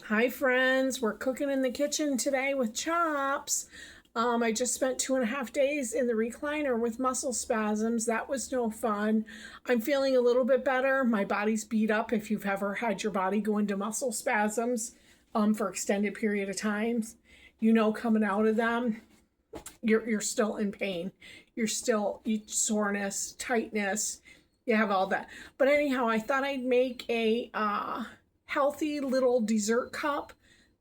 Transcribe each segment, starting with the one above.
Hi friends, we're cooking in the kitchen today with chops. I just spent 2.5 days in the recliner with muscle spasms. That was no fun. I'm feeling a little bit better. My body's beat up if you've ever had your body go into muscle spasms for extended period of times. You know, coming out of them, you're still in pain. You're still soreness, tightness, you have all that. But anyhow, I thought I'd make a healthy little dessert cup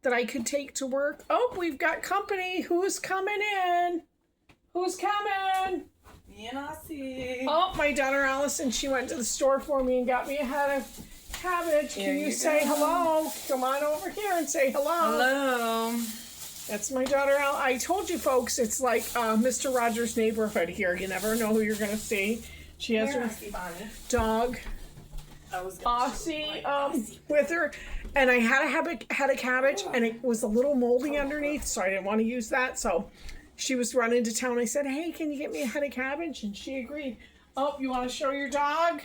that I could take to work. Oh, we've got company. Who's coming in? Who's coming? Me and Aussie. Oh, my daughter Allison, she went to the store for me and got me a head of cabbage. Can you say hello? Come on over here and say hello. Hello. That's my daughter Al. I told you folks, it's like Mr. Rogers' Neighborhood here. You never know who you're going to see. She has her dog, Aussie, with her. And I had a head of cabbage, and it was a little moldy underneath, so I didn't want to use that. So she was running to town. I said, hey, can you get me a head of cabbage? And she agreed. Oh, you want to show your dog?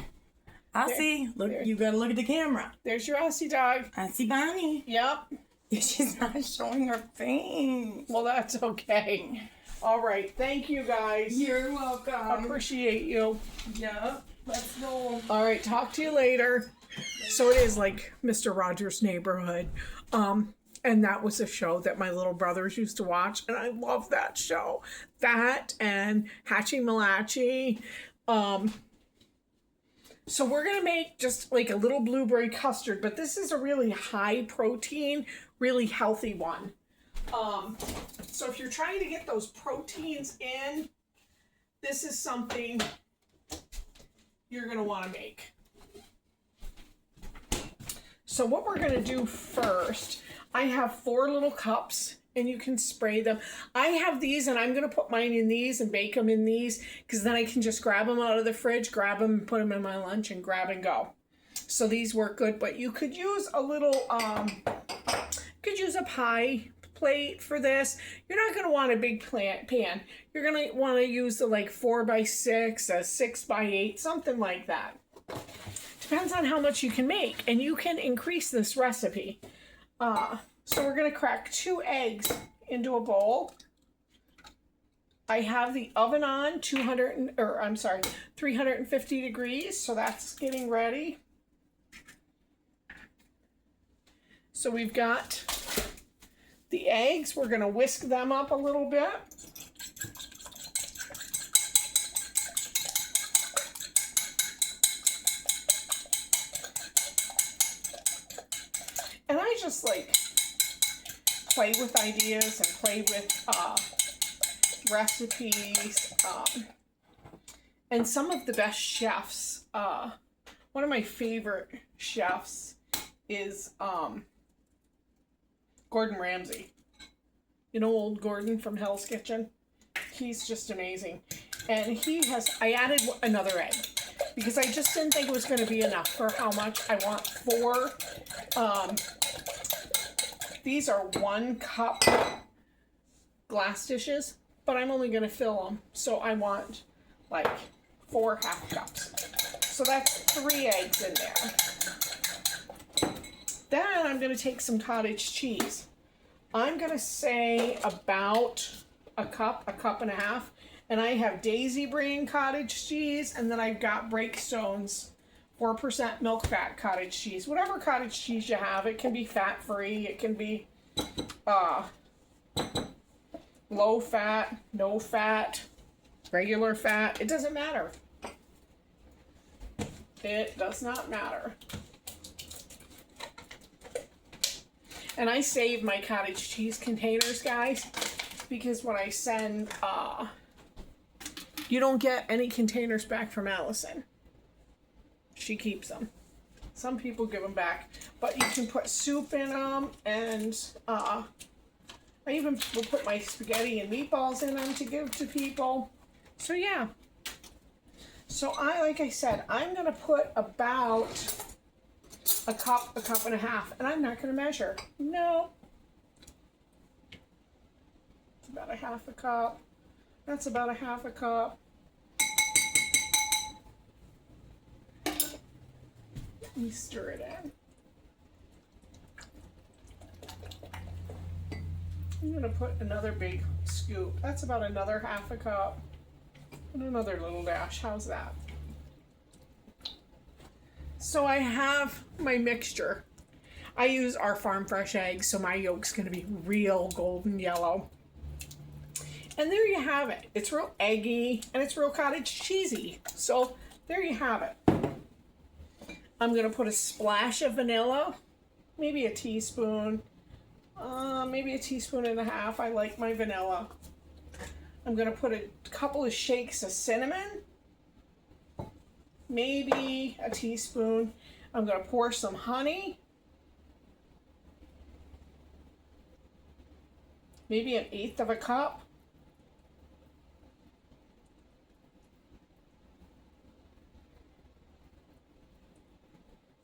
Aussie, look, you gotta look at the camera. There's your Aussie dog. Aussie Bonnie. Yep. She's not showing her face. Well, that's okay. All right. Thank you, guys. You're welcome. Appreciate you. Yep. Let's go. All right. Talk to you later. So it is like Mr. Rogers' Neighborhood. And that was a show that my little brothers used to watch. And I love that show. That and Hatchie Malachi. So we're going to make just like a little blueberry custard. But this is a really high protein, really healthy one. So if you're trying to get those proteins in, this is something you're going to want to make. So what we're going to do first, I have 4 little cups and you can spray them. I have these and I'm going to put mine in these and bake them in these because then I can just grab them out of the fridge, grab them and put them in my lunch and grab and go. So these work good, but you could use a little, use a pie plate for this. You're not going to want a big pan. You're going to want to use the like 4x6, a 6x8, something like that. Depends on how much you can make, and you can increase this recipe. So we're going to crack 2 eggs into a bowl. I have the oven on 350 degrees, so that's getting ready. So we've got the eggs. We're going to whisk them up a little bit. And I just like play with ideas and play with recipes. And some of the best chefs, one of my favorite chefs is Gordon Ramsay. You know old Gordon from Hell's Kitchen? He's just amazing. And I added another egg because I just didn't think it was going to be enough for how much I want. 4. These are 1 cup glass dishes, but I'm only going to fill them. So I want like 4 half cups. So that's 3 eggs in there. Then I'm going to take some cottage cheese. I'm going to say about a cup and a half. And I have Daisy Brand cottage cheese, and then I've got Breakstone's 4% milk fat cottage cheese. Whatever cottage cheese you have, it can be fat free, it can be low fat, no fat, regular fat. It doesn't matter. It does not matter. And I save my cottage cheese containers, guys, because when I send, you don't get any containers back from Allison. She keeps them. Some people give them back, but you can put soup in them, and I even will put my spaghetti and meatballs in them to give to people. So yeah. So like I said, I'm gonna put about a cup and a half, and I'm not gonna measure. No. It's about a half a cup. That's about a half a cup. Let me stir it in. I'm gonna put another big scoop. That's about another half a cup. And another little dash. How's that? So I have my mixture. I use our farm fresh eggs, so my yolk's gonna be real golden yellow. And there you have it. It's real eggy and it's real cottage cheesy. So there you have it. I'm gonna put a splash of vanilla, maybe a teaspoon, maybe a teaspoon and a half. I like my vanilla. I'm gonna put a couple of shakes of cinnamon, maybe a teaspoon. I'm gonna pour some honey, maybe 1/8 of a cup.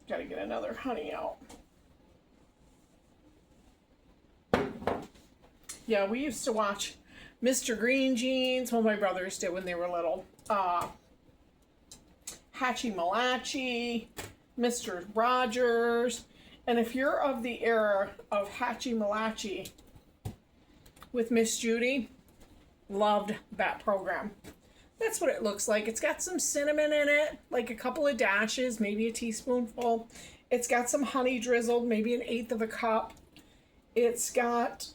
Got to get another honey out. Yeah, we used to watch Mr. Green Jeans. Well, my brothers did when they were little. Hatchie Malachi, Mr. Rogers. And if you're of the era of Hatchie Malachi with Miss Judy, loved that program. That's what it looks like. It's got some cinnamon in it, like a couple of dashes, maybe a teaspoonful. It's got some honey drizzled, maybe 1/8 of a cup. It's got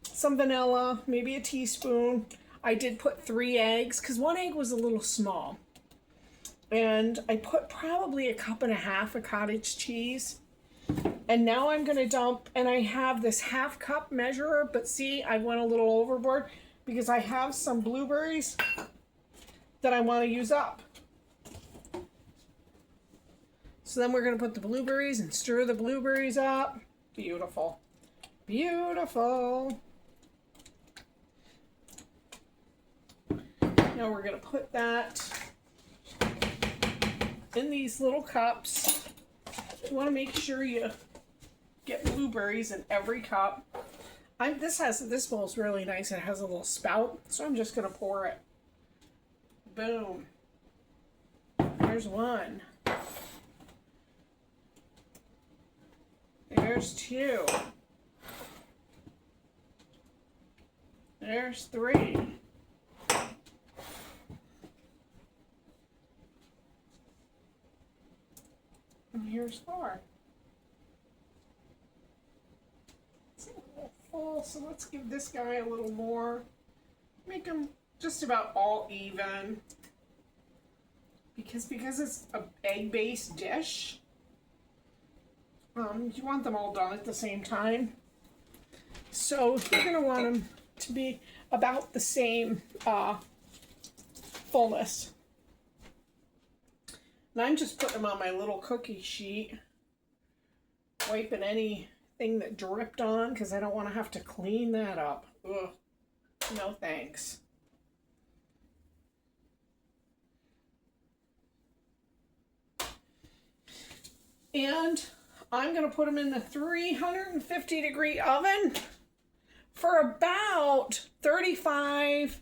some vanilla, maybe a teaspoon. I did put 3 eggs because 1 egg was a little small. And I put probably 1.5 cups of cottage cheese. And now I'm going to dump, and I have this 1/2 cup measurer, but see, I went a little overboard because I have some blueberries that I want to use up. So then we're going to put the blueberries and stir the blueberries up. Beautiful. Beautiful. Now we're going to put that in these little cups. You want to make sure you get blueberries in every cup. This bowl's really nice. It has a little spout, so I'm just gonna pour it. Boom. There's 1. There's 2. There's 3. And here's 4. Full, so let's give this guy a little more. Make them just about all even. Because it's an egg-based dish, you want them all done at the same time. So you're going to want them to be about the same fullness. And I'm just putting them on my little cookie sheet, wiping anything that dripped on because I don't want to have to clean that up. Ugh. No thanks. And I'm going to put them in the 350-degree oven for about 35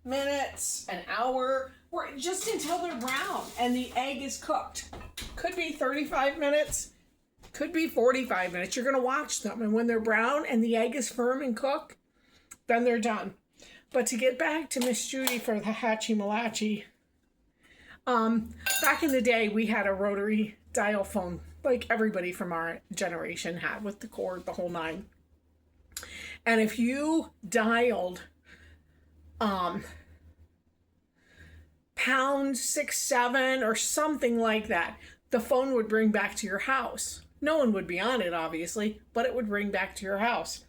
minutes, an hour, or just until they're brown and the egg is cooked. Could be 35 minutes, could be 45 minutes. You're going to watch them, and when they're brown and the egg is firm and cooked, then they're done. But to get back to Miss Judy for the Hatchie Malachi, back in the day, we had a rotary dial phone, like everybody from our generation had, with the cord, the whole 9. And if you dialed #6-7 or something like that, the phone would ring back to your house. No one would be on it, obviously, but it would ring back to your house.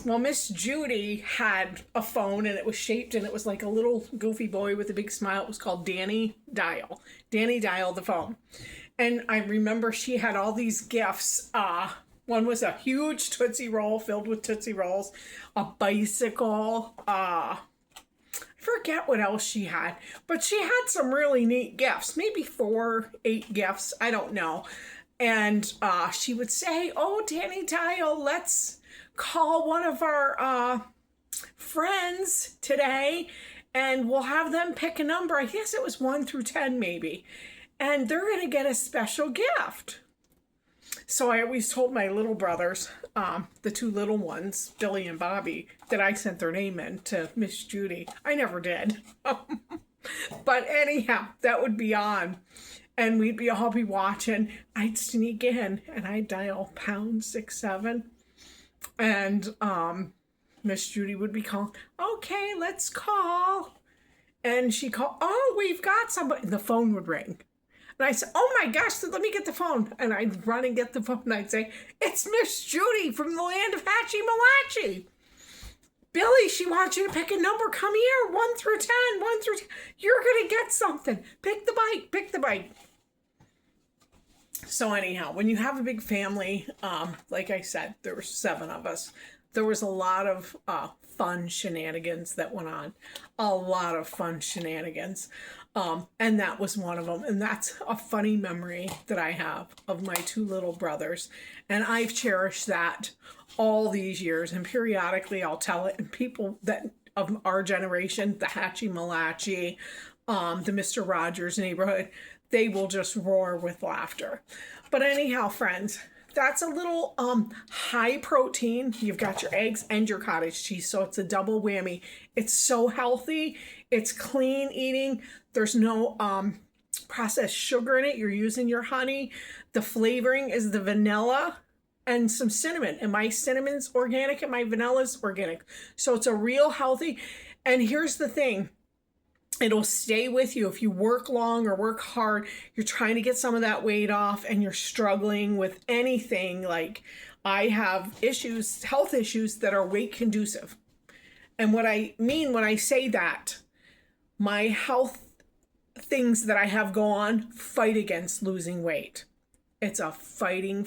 Well, Miss Judy had a phone, and it was shaped, and it was like a little goofy boy with a big smile. It was called Danny Dial. Danny Dial the phone. And I remember she had all these gifts. One was a huge Tootsie Roll filled with Tootsie Rolls, a bicycle, I forget what else she had, but she had some really neat gifts, maybe 4, 8 gifts, I don't know. And she would say, "Oh, Danny Dial, let's call one of our friends today, and we'll have them pick a number." I guess it was 1 through 10 maybe. And they're going to get a special gift. So I always told my little brothers, the two little ones, Billy and Bobby, that I sent their name in to Miss Judy. I never did. But anyhow, that would be on. And we'd be all be watching. I'd sneak in and I'd dial #67. And Miss Judy would be calling, okay, let's call. And she called, oh, we've got somebody. And the phone would ring. And I said, oh my gosh, let me get the phone. And I'd run and get the phone. And I'd say, it's Miss Judy from the land of Hatchie Malachi. Billy, she wants you to pick a number. Come here, 1 through 10, 1 through 10. You're going to get something. Pick the bite, pick the bite. So anyhow, when you have a big family, like I said, there were 7 of us. There was a lot of fun shenanigans that went on. A lot of fun shenanigans. And that was one of them. And that's a funny memory that I have of my 2 little brothers. And I've cherished that all these years. And periodically I'll tell it. And people that of our generation, the Hatchie Malachi, the Mr. Rogers neighborhood, they will just roar with laughter. But anyhow, friends, that's a little high protein. You've got your eggs and your cottage cheese, so it's a double whammy. It's so healthy. It's clean eating. There's no processed sugar in it. You're using your honey. The flavoring is the vanilla and some cinnamon. And my cinnamon's organic and my vanilla's organic. So it's a real healthy. And here's the thing. It'll stay with you if you work long or work hard. You're trying to get some of that weight off and you're struggling with anything. Like I have issues, health issues that are weight conducive. And what I mean when I say that, my health things that I have go on fight against losing weight. It's a fighting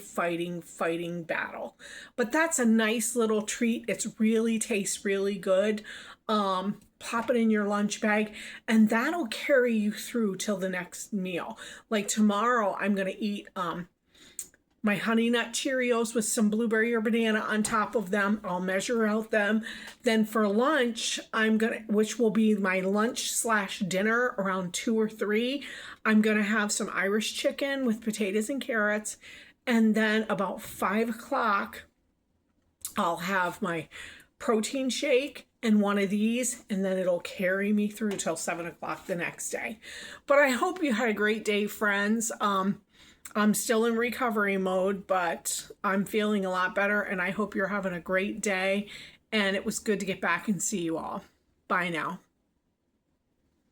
battle. But that's a nice little treat. It really tastes really good. Pop it in your lunch bag and that'll carry you through till the next meal. Like tomorrow, I'm going to eat my Honey Nut Cheerios with some blueberry or banana on top of them. I'll measure out them. Then for lunch, which will be my lunch/dinner around 2 or 3, I'm going to have some Irish chicken with potatoes and carrots. And then about 5 o'clock, I'll have my protein shake and one of these, and then it'll carry me through till 7 o'clock the next day. But I hope you had a great day, friends. I'm still in recovery mode, but I'm feeling a lot better, and I hope you're having a great day. And it was good to get back and see you all. Bye now.